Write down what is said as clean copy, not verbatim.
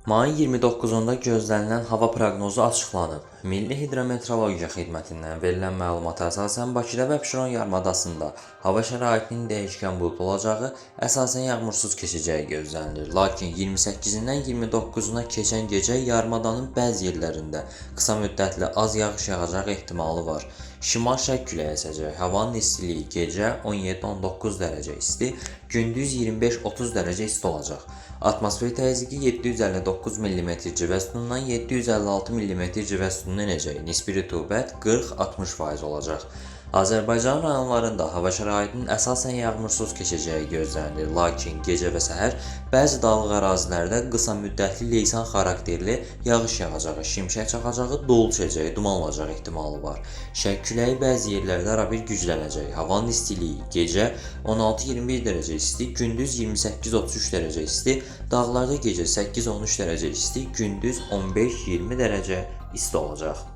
Mayın 29-da gözlənilən hava proqnozu açıqlanıb. Milli Hidrometeorologiya Xidmətindən verilən məlumata əsasən Bakıda və Abşeron yarımadasında hava şəraitinin dəyişkən buludlu olacağı, əsasən yağmursuz keçəcəyi gözlənilir. Lakin 28-dən 29-una keçən gecə yarımadanın bəzi yerlərində qısa müddətli az yağış yağacağı ehtimalı var. Şimal-şərq küləyi əsəcək. Havanın istiliyi gecə 17-19 dərəcə isti, gündüz 25-30 dərəcə isti olacaq. Atmosfer təzyiqi 759 mm civə sütunundan 756 mm civə sütununa enəcək. Nisbi rütubət 40-60% olacaq. Azərbaycan rayonlarında hava şəraitinin əsasən yağmursuz keçəcəyi gözlənilir. Lakin gecə və səhər bəzi dağlıq ərazilərdə qısa müddətli leysan xarakterli yağış yağacağı, şimşək çaxacağı, dolu düşəcəyi, duman olacağı ehtimalı var. Şərq küləyi bəzi yerlərdə arabir güclənəcək. Havanın istiliyi gecə 16-21 dərəcə isti, gündüz 28-33 dərəcə isti, dağlarda gecə 8-13 dərəcə isti, gündüz 15-20 dərəcə isti olacaq.